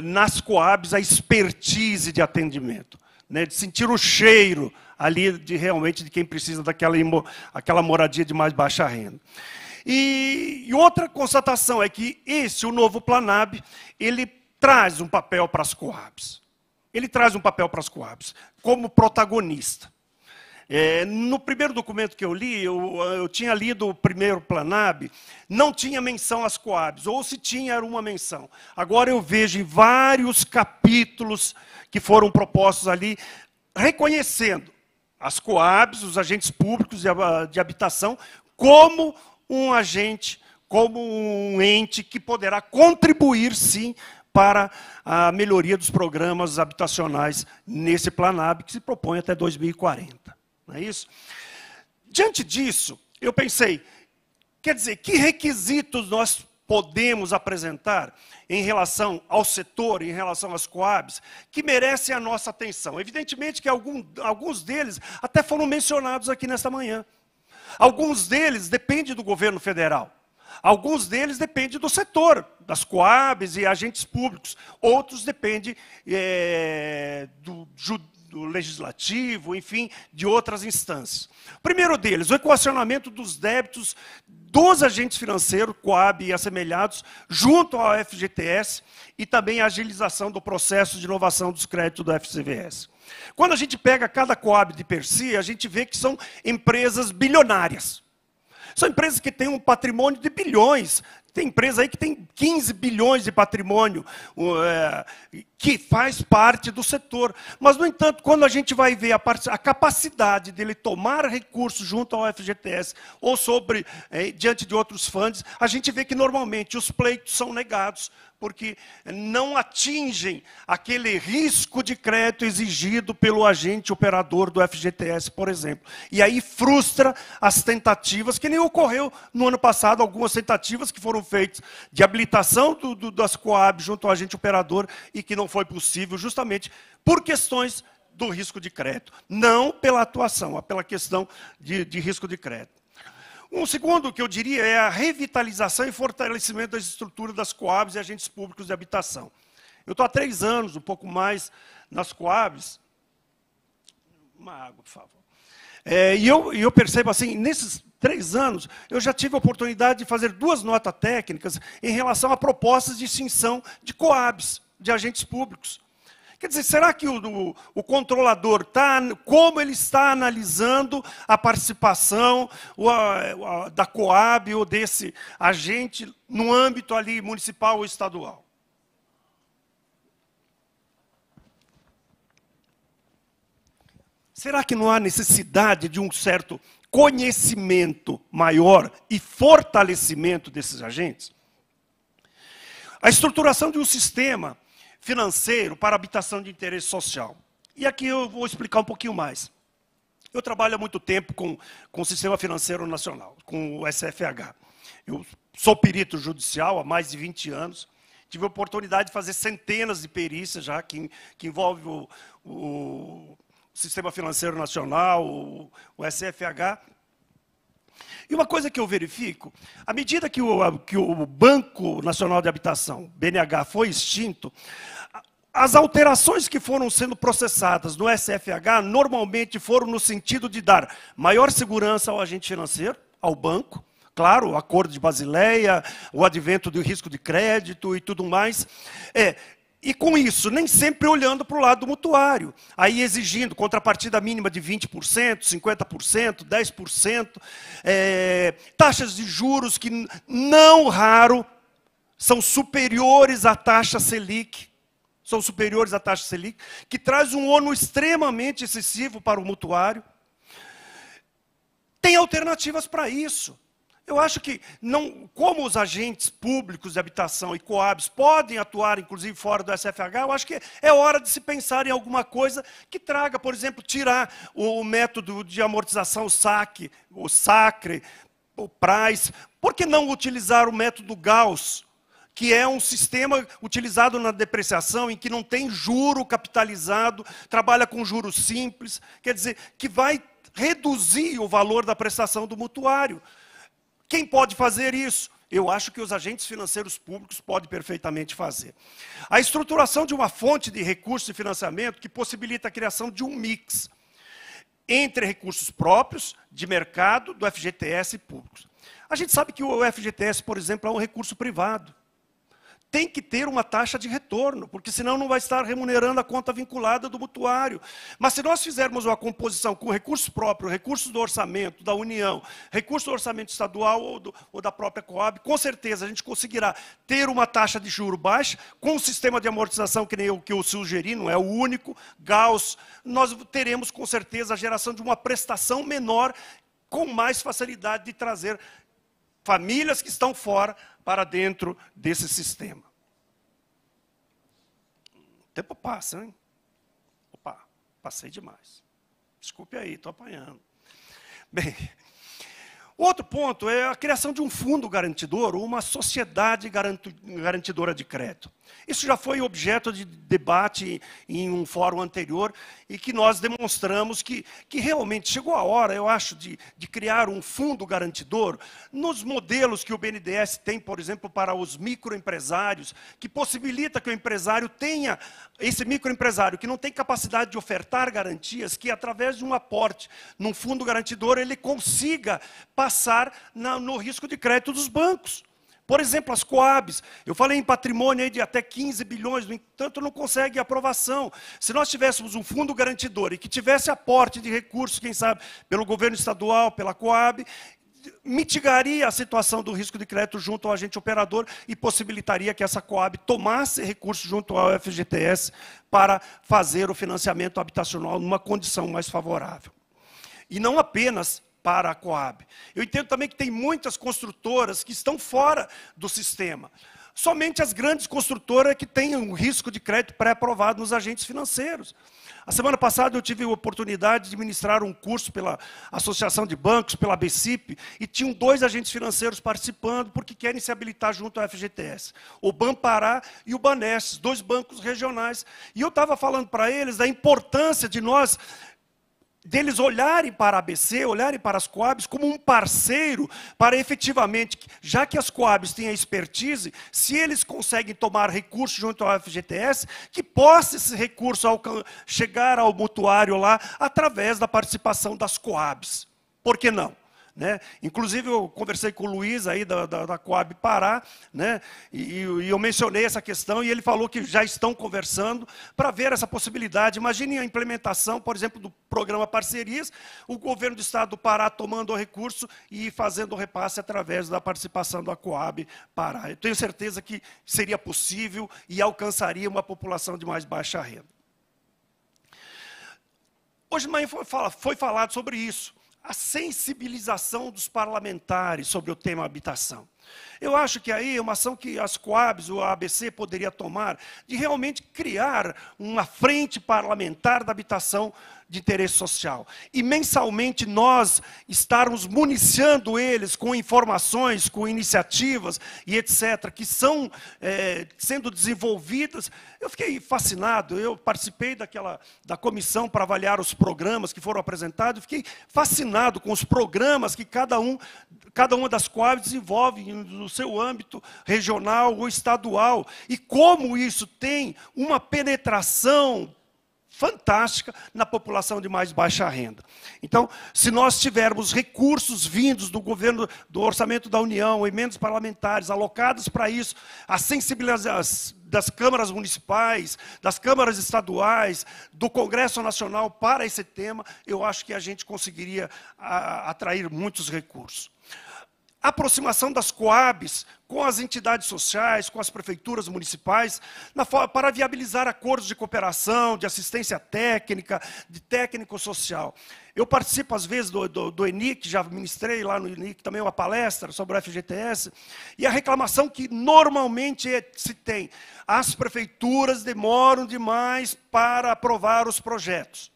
S10: nas Coabs a expertise de atendimento, né, de sentir o cheiro ali realmente de quem precisa aquela moradia de mais baixa renda. E outra constatação é que o novo Planab, ele traz um papel para as Coabs. Ele traz um papel para as Coabs, como protagonista. No primeiro documento que eu li, eu tinha lido o primeiro Planab, não tinha menção às Coabs, ou se tinha, era uma menção. Agora eu vejo em vários capítulos que foram propostos ali, reconhecendo as Coabs, os agentes públicos de habitação, como um agente, como um ente que poderá contribuir, sim, para a melhoria dos programas habitacionais nesse Planab, que se propõe até 2040. Não é isso? Diante disso, eu pensei, quer dizer, que requisitos nós podemos apresentar em relação ao setor, em relação às Coabs, que merecem a nossa atenção? Evidentemente que alguns deles até foram mencionados aqui nesta manhã. Alguns deles dependem do governo federal. Alguns deles dependem do setor, das Coabs e agentes públicos. Outros dependem do legislativo, enfim, de outras instâncias. O primeiro deles, o equacionamento dos débitos dos agentes financeiros, Coab e assemelhados, junto ao FGTS, e também a agilização do processo de inovação dos créditos do FCVS. Quando a gente pega cada Coab de per si, a gente vê que são empresas bilionárias. São empresas que têm um patrimônio de bilhões. Tem empresa aí que tem 15 bilhões de patrimônio, que faz parte do setor. Mas, no entanto, quando a gente vai ver a capacidade dele tomar recursos junto ao FGTS ou diante de outros fundos, a gente vê que, normalmente, os pleitos são negados, porque não atingem aquele risco de crédito exigido pelo agente operador do FGTS, por exemplo. E aí frustra as tentativas, que nem ocorreu no ano passado, algumas tentativas que foram feitas de habilitação das Coab junto ao agente operador e que não foi possível, justamente por questões do risco de crédito. Não pela atuação, mas pela questão de risco de crédito. Um segundo que eu diria é a revitalização e fortalecimento das estruturas das Coabs e agentes públicos de habitação. Eu estou há 3 anos, um pouco mais, nas Coabs. Uma água, por favor. E eu percebo assim, nesses 3 anos, eu já tive a oportunidade de fazer 2 notas técnicas em relação a propostas de extinção de Coabs, de agentes públicos. Quer dizer, será que o controlador como ele está analisando a participação da Coab ou desse agente no âmbito ali municipal ou estadual? Será que não há necessidade de um certo conhecimento maior e fortalecimento desses agentes? A estruturação de um sistema financeiro para habitação de interesse social. E aqui eu vou explicar um pouquinho mais. Eu trabalho há muito tempo com o Sistema Financeiro Nacional, com o SFH. Eu sou perito judicial há mais de 20 anos. Tive a oportunidade de fazer centenas de perícias já, que envolve o Sistema Financeiro Nacional, o SFH. E uma coisa que eu verifico, à medida que o Banco Nacional de Habitação, BNH, foi extinto, as alterações que foram sendo processadas no SFH normalmente foram no sentido de dar maior segurança ao agente financeiro, ao banco, claro, o Acordo de Basileia, o advento do risco de crédito e tudo mais. E com isso, nem sempre olhando para o lado do mutuário, aí exigindo contrapartida mínima de 20%, 50%, 10%, taxas de juros que não raro são superiores à taxa Selic, que traz um ônus extremamente excessivo para o mutuário. Tem alternativas para isso. Eu acho que, como os agentes públicos de habitação e Coabs podem atuar, inclusive, fora do SFH, eu acho que é hora de se pensar em alguma coisa que traga, por exemplo, tirar o método de amortização SAC, o SACRE, o PRAIS. Por que não utilizar o método Gauss, que é um sistema utilizado na depreciação, em que não tem juro capitalizado, trabalha com juros simples, quer dizer, que vai reduzir o valor da prestação do mutuário. Quem pode fazer isso? Eu acho que os agentes financeiros públicos podem perfeitamente fazer. A estruturação de uma fonte de recursos de financiamento que possibilita a criação de um mix entre recursos próprios, de mercado, do FGTS e públicos. A gente sabe que o FGTS, por exemplo, é um recurso privado. Tem que ter uma taxa de retorno, porque senão não vai estar remunerando a conta vinculada do mutuário. Mas se nós fizermos uma composição com recursos próprios, recursos do orçamento, da União, recurso do orçamento estadual ou da própria Coab, com certeza a gente conseguirá ter uma taxa de juro baixa, com um sistema de amortização que nem o que eu sugeri, não é o único, Gauss, nós teremos com certeza a geração de uma prestação menor, com mais facilidade de trazer famílias que estão fora para dentro desse sistema. O tempo passa, hein? Opa, passei demais. Desculpe aí, estou apanhando. Bem, outro ponto é a criação de um fundo garantidor, ou uma sociedade garantidora de crédito. Isso já foi objeto de debate em um fórum anterior, e que nós demonstramos que realmente chegou a hora, eu acho, de criar um fundo garantidor nos modelos que o BNDES tem, por exemplo, para os microempresários, que possibilita que o empresário tenha, esse microempresário que não tem capacidade de ofertar garantias, que através de um aporte num fundo garantidor ele consiga passar no risco de crédito dos bancos. Por exemplo, as Coabs, eu falei em patrimônio aí de até 15 bilhões, no entanto não consegue aprovação. Se nós tivéssemos um fundo garantidor e que tivesse aporte de recursos, quem sabe, pelo governo estadual, pela Coab, mitigaria a situação do risco de crédito junto ao agente operador e possibilitaria que essa Coab tomasse recursos junto ao FGTS para fazer o financiamento habitacional numa condição mais favorável. E não apenas para a Coab. Eu entendo também que tem muitas construtoras que estão fora do sistema. Somente as grandes construtoras que têm um risco de crédito pré-aprovado nos agentes financeiros. A semana passada eu tive a oportunidade de ministrar um curso pela Associação de Bancos, pela BCIP, e tinham 2 agentes financeiros participando porque querem se habilitar junto ao FGTS. O Banpará e o Banestes, 2 bancos regionais. E eu estava falando para eles da importância de nós deles olharem para a ABC, olharem para as Coabs como um parceiro para efetivamente, já que as Coabs têm a expertise, se eles conseguem tomar recursos junto ao FGTS, que possa esse recurso chegar ao mutuário lá através da participação das Coabs. Por que não? Né? Inclusive, eu conversei com o Luiz aí da Coab Pará, né? e eu mencionei essa questão, e ele falou que já estão conversando para ver essa possibilidade. Imaginem a implementação, por exemplo, do programa Parcerias, o governo do estado do Pará tomando o recurso e fazendo o repasse através da participação da Coab Pará. Eu tenho certeza que seria possível e alcançaria uma população de mais baixa renda. Hoje de manhã foi falado sobre isso, a sensibilização dos parlamentares sobre o tema habitação. Eu acho que aí é uma ação que as Coabs, o ABC, poderia tomar, de realmente criar uma frente parlamentar da habitação de interesse social. E mensalmente nós estarmos municiando eles com informações, com iniciativas e etc., que são sendo desenvolvidas. Eu fiquei fascinado, eu participei da comissão para avaliar os programas que foram apresentados, fiquei fascinado com os programas que cada uma das Coabs desenvolve no seu âmbito regional ou estadual, e como isso tem uma penetração fantástica na população de mais baixa renda. Então, se nós tivermos recursos vindos do governo, do orçamento da União, emendas parlamentares alocadas para isso, a sensibilização das câmaras municipais, das câmaras estaduais, do Congresso Nacional para esse tema, eu acho que a gente conseguiria atrair muitos recursos. A aproximação das Coabs com as entidades sociais, com as prefeituras municipais, para viabilizar acordos de cooperação, de assistência técnica, de técnico-social. Eu participo, às vezes, do ENIC, já ministrei lá no ENIC também uma palestra sobre o FGTS, e a reclamação que normalmente se tem, as prefeituras demoram demais para aprovar os projetos.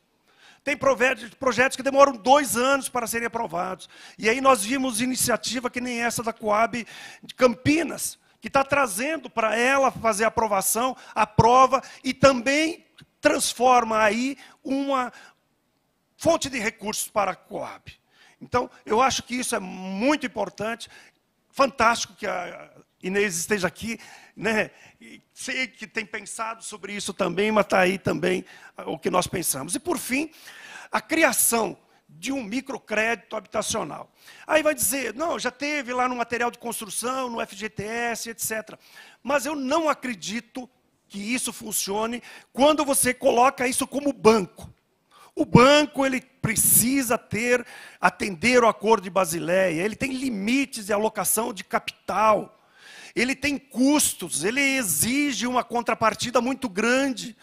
S10: Tem projetos que demoram 2 anos para serem aprovados. E aí nós vimos iniciativa que nem essa da Coab de Campinas, que está trazendo para ela fazer a aprovação, aprova e também transforma aí uma fonte de recursos para a Coab. Então, eu acho que isso é muito importante, fantástico que a Inês esteja aqui, né? Sei que tem pensado sobre isso também, mas está aí também o que nós pensamos. E, por fim, a criação de um microcrédito habitacional. Aí vai dizer, não, já teve lá no material de construção, no FGTS, etc. Mas eu não acredito que isso funcione quando você coloca isso como banco. O banco ele precisa atender o Acordo de Basileia, ele tem limites de alocação de capital. Ele tem custos, ele exige uma contrapartida muito grande.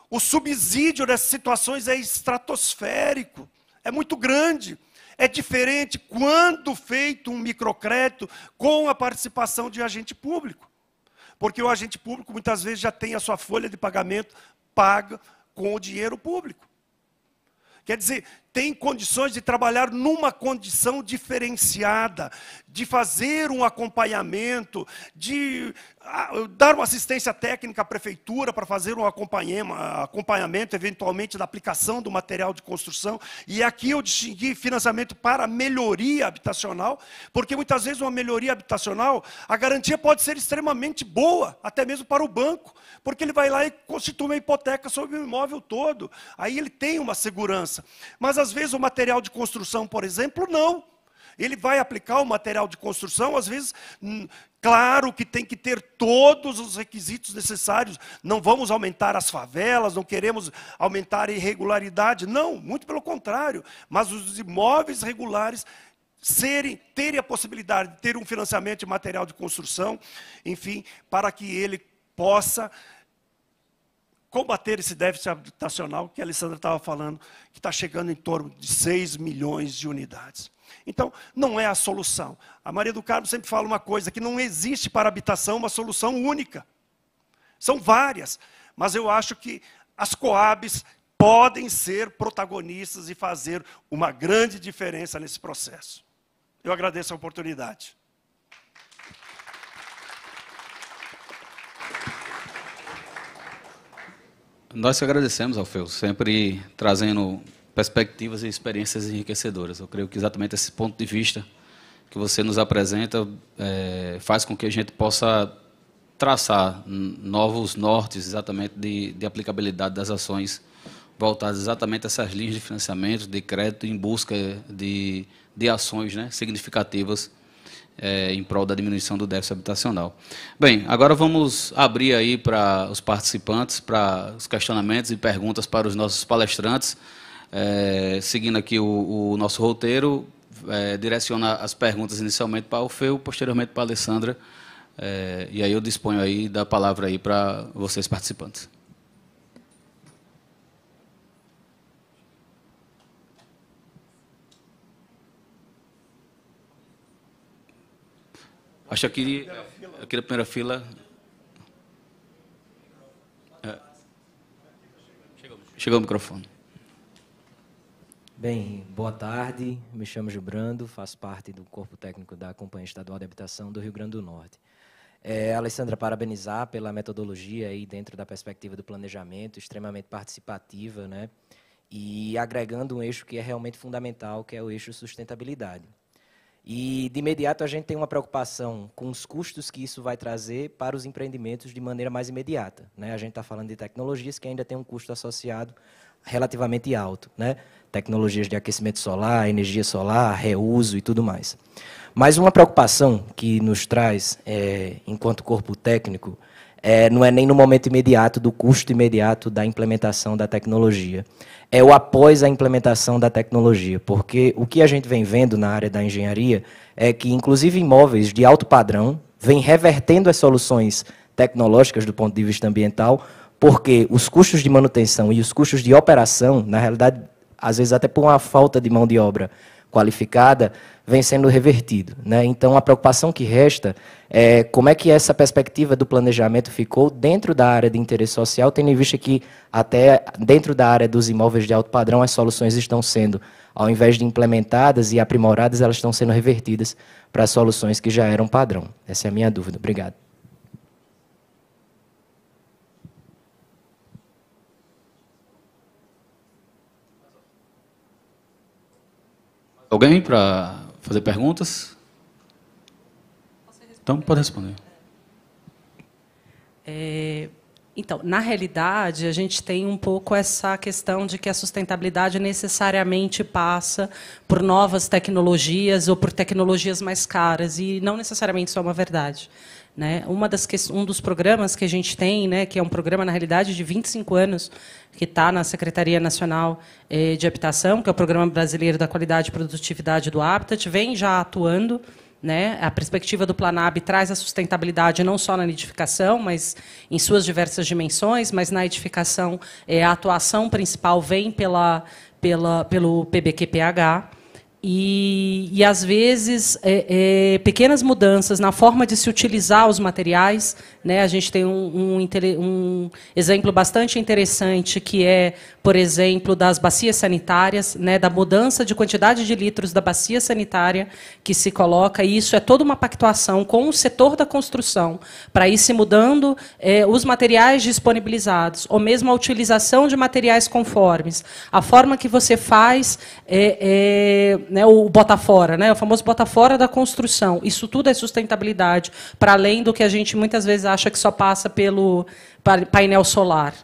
S10: O subsídio dessas situações é estratosférico, é muito grande. É diferente quando feito um microcrédito com a participação de agente público. Porque o agente público muitas vezes já tem a sua folha de pagamento paga com o dinheiro público. Quer dizer, tem condições de trabalhar numa condição diferenciada, de fazer um acompanhamento, de dar uma assistência técnica à prefeitura para fazer um acompanhamento, eventualmente, da aplicação do material de construção. E aqui eu distingui financiamento para melhoria habitacional, porque muitas vezes uma melhoria habitacional, a garantia pode ser extremamente boa, até mesmo para o banco, porque ele vai lá e constitui uma hipoteca sobre o imóvel todo. Aí ele tem uma segurança. Mas, às vezes, o material de construção, por exemplo, não. Ele vai aplicar o material de construção, às vezes, claro que tem que ter todos os requisitos necessários. Não vamos aumentar as favelas, não queremos aumentar a irregularidade. Não, muito pelo contrário. Mas os imóveis regulares terem a possibilidade de ter um financiamento de material de construção, enfim, para que ele possa combater esse déficit habitacional que a Alessandra estava falando, que está chegando em torno de 6 milhões de unidades. Então, não é a solução. A Maria do Carmo sempre fala uma coisa, que não existe para a habitação uma solução única. São várias, mas eu acho que as Coabs podem ser protagonistas e fazer uma grande diferença nesse processo. Eu agradeço a oportunidade.
S8: Nós que agradecemos, Alfeu, sempre trazendo perspectivas e experiências enriquecedoras. Eu creio que exatamente esse ponto de vista que você nos apresenta faz com que a gente possa traçar novos nortes exatamente de aplicabilidade das ações voltadas exatamente a essas linhas de financiamento, de crédito, em busca de ações, né, significativas em prol da diminuição do déficit habitacional. Bem, agora vamos abrir aí para os participantes, para os questionamentos e perguntas para os nossos palestrantes. Seguindo aqui o nosso roteiro, direciona as perguntas inicialmente para o Alfeu, posteriormente para a Alessandra, e aí eu disponho aí da palavra aí para vocês participantes. Acho que aqui na primeira fila. Chegou o microfone.
S11: Bem, boa tarde. Me chamo Gilbrando, faço parte do Corpo Técnico da Companhia Estadual de Habitação do Rio Grande do Norte. Alessandra, parabenizar pela metodologia aí dentro da perspectiva do planejamento, extremamente participativa, né? E agregando um eixo que é realmente fundamental, que é o eixo sustentabilidade. E, de imediato, a gente tem uma preocupação com os custos que isso vai trazer para os empreendimentos de maneira mais imediata, né? A gente está falando de tecnologias que ainda têm um custo associado relativamente alto, né? Tecnologias de aquecimento solar, energia solar, reuso e tudo mais. Mas uma preocupação que nos traz, enquanto corpo técnico, não é nem no momento imediato do custo imediato da implementação da tecnologia. É o após a implementação da tecnologia, porque o que a gente vem vendo na área da engenharia é que, inclusive, imóveis de alto padrão vêm revertendo as soluções tecnológicas do ponto de vista ambiental, porque os custos de manutenção e os custos de operação, na realidade, às vezes até por uma falta de mão de obra qualificada, vem sendo revertido, né? Então, a preocupação que resta é como é que essa perspectiva do planejamento ficou dentro da área de interesse social, tendo em vista que até dentro da área dos imóveis de alto padrão as soluções estão sendo, ao invés de implementadas e aprimoradas, elas estão sendo revertidas para soluções que já eram padrão. Essa é a minha dúvida. Obrigado.
S8: Alguém para fazer perguntas? Então, pode responder.
S9: Então, na realidade, a gente tem um pouco essa questão de que a sustentabilidade necessariamente passa por novas tecnologias ou por tecnologias mais caras, e não necessariamente isso é uma verdade, né? Um dos programas que a gente tem, né, que é um programa, na realidade, de 25 anos, que está na Secretaria Nacional de Habitação, que é o Programa Brasileiro da Qualidade e Produtividade do Habitat, vem já atuando, né? A perspectiva do Planab traz a sustentabilidade não só na edificação, mas em suas diversas dimensões, mas na edificação a atuação principal vem pelo PBQPH. E às vezes, pequenas mudanças na forma de se utilizar os materiais, né? A gente tem um exemplo bastante interessante, que é, por exemplo, das bacias sanitárias, né? Da mudança de quantidade de litros da bacia sanitária que se coloca, e isso é toda uma pactuação com o setor da construção, para ir se mudando os materiais disponibilizados, ou mesmo a utilização de materiais conformes. A forma que você faz né, o bota fora, né, o famoso bota fora da construção. Isso tudo é sustentabilidade, para além do que a gente muitas vezes acha que só passa pelo painel solar.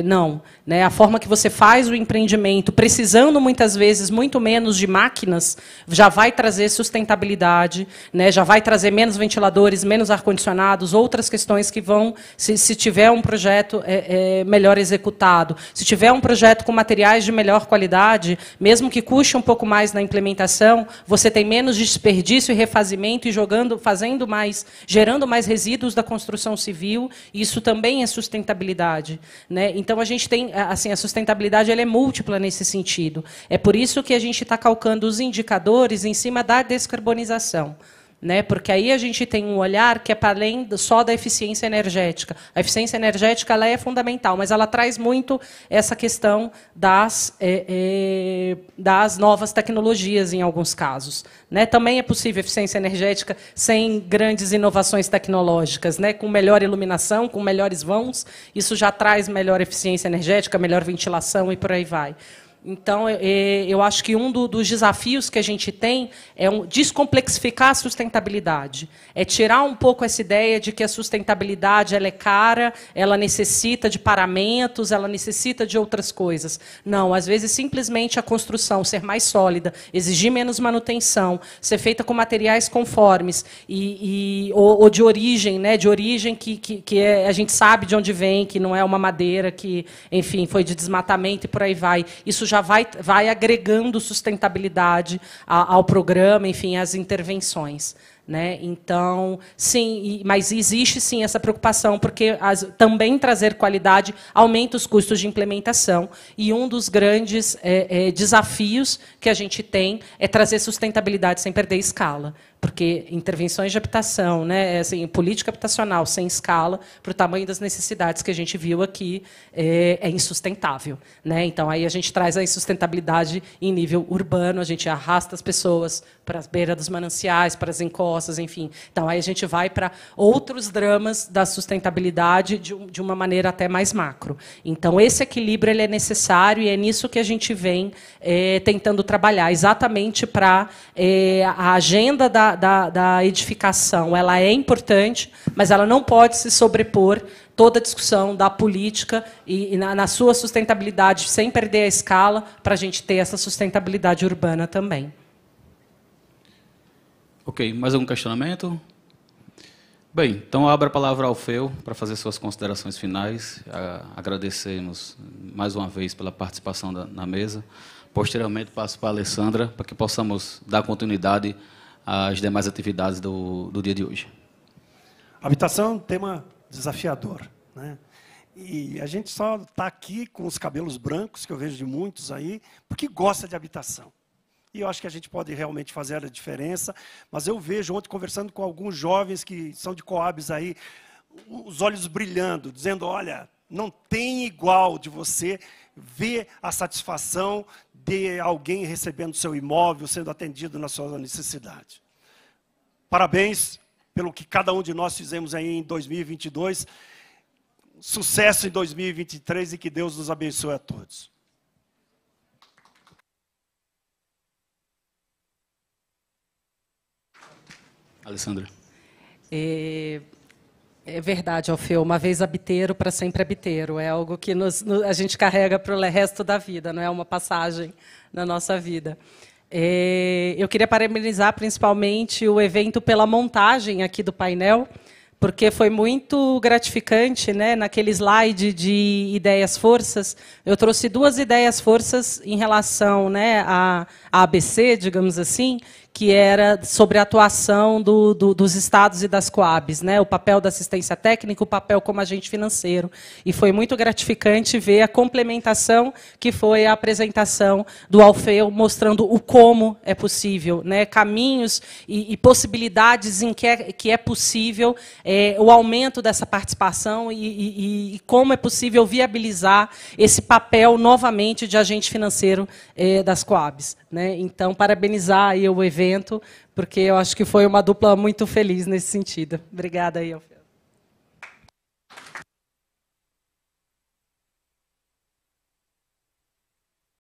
S9: Não, né? A forma que você faz o empreendimento, precisando muitas vezes muito menos de máquinas, já vai trazer sustentabilidade, né? Já vai trazer menos ventiladores, menos ar-condicionados, outras questões que vão, se tiver um projeto melhor executado, se tiver um projeto com materiais de melhor qualidade, mesmo que custe um pouco mais na implementação, você tem menos desperdício e refazimento e gerando mais resíduos da construção civil, e isso também é sustentabilidade. Né? Então, a gente tem, assim, a sustentabilidade ela é múltipla nesse sentido. É por isso que a gente está calcando os indicadores em cima da descarbonização, né? Porque aí a gente tem um olhar que é para além só da eficiência energética. A eficiência energética ela é fundamental, mas ela traz muito essa questão das novas tecnologias, em alguns casos. Né? Também é possível eficiência energética sem grandes inovações tecnológicas, né? Com melhor iluminação, com melhores vãos, isso já traz melhor eficiência energética, melhor ventilação e por aí vai. Então, eu acho que um dos desafios que a gente tem é descomplexificar a sustentabilidade. É tirar um pouco essa ideia de que a sustentabilidade ela é cara, ela necessita de paramentos, ela necessita de outras coisas. Não, às vezes, simplesmente a construção ser mais sólida, exigir menos manutenção, ser feita com materiais conformes ou de origem, né, que a gente sabe de onde vem, que não é uma madeira que, enfim, foi de desmatamento e por aí vai. Isso já vai agregando sustentabilidade ao programa, enfim, às intervenções. né? Então, sim, mas existe sim essa preocupação, porque também trazer qualidade aumenta os custos de implementação, e um dos grandes desafios que a gente tem é trazer sustentabilidade sem perder escala, porque intervenções de habitação, né, assim, política habitacional sem escala, para o tamanho das necessidades que a gente viu aqui, é insustentável, né? Então, aí a gente traz a insustentabilidade em nível urbano, a gente arrasta as pessoas para as beiras dos mananciais, para as encostas, enfim. Então, aí a gente vai para outros dramas da sustentabilidade de uma maneira até mais macro. Então, esse equilíbrio ele é necessário, e é nisso que a gente vem tentando trabalhar, exatamente para a agenda da edificação. Ela é importante, mas ela não pode se sobrepor toda a discussão da política e na sua sustentabilidade, sem perder a escala, para a gente ter essa sustentabilidade urbana também.
S8: Ok, mais algum questionamento? Bem, então abro a palavra ao Feu para fazer suas considerações finais. Agradecemos mais uma vez pela participação na mesa. Posteriormente, passo para a Alessandra, para que possamos dar continuidade às demais atividades do dia de hoje.
S10: Habitação é um tema desafiador, né? E a gente só está aqui com os cabelos brancos, que eu vejo de muitos aí, porque gosta de habitação. E eu acho que a gente pode realmente fazer a diferença, mas eu vejo ontem, conversando com alguns jovens que são de Coabs aí, os olhos brilhando, dizendo, olha, não tem igual de você ver a satisfação de alguém recebendo seu imóvel, sendo atendido na sua necessidade. Parabéns pelo que cada um de nós fizemos aí em 2022, sucesso em 2023 e que Deus nos abençoe a todos.
S8: Alessandra.
S9: É verdade, Alfeu, uma vez habiteiro, para sempre habiteiro. É algo que a gente carrega para o resto da vida, não é uma passagem na nossa vida. Eu queria parabenizar principalmente o evento pela montagem aqui do painel, porque foi muito gratificante, né? Naquele slide de ideias-forças, eu trouxe 2 ideias-forças em relação, né, à ABC, digamos assim, que era sobre a atuação dos estados e das Coabs, né? O papel da assistência técnica, o papel como agente financeiro. E foi muito gratificante ver a complementação que foi a apresentação do Alfeu, mostrando o como é possível, né? Caminhos e possibilidades em que é possível o aumento dessa participação e como é possível viabilizar esse papel novamente de agente financeiro das Coabs, né? Então, parabenizar aí o evento, porque eu acho que foi uma dupla muito feliz nesse sentido. Obrigada aí, Alfeu.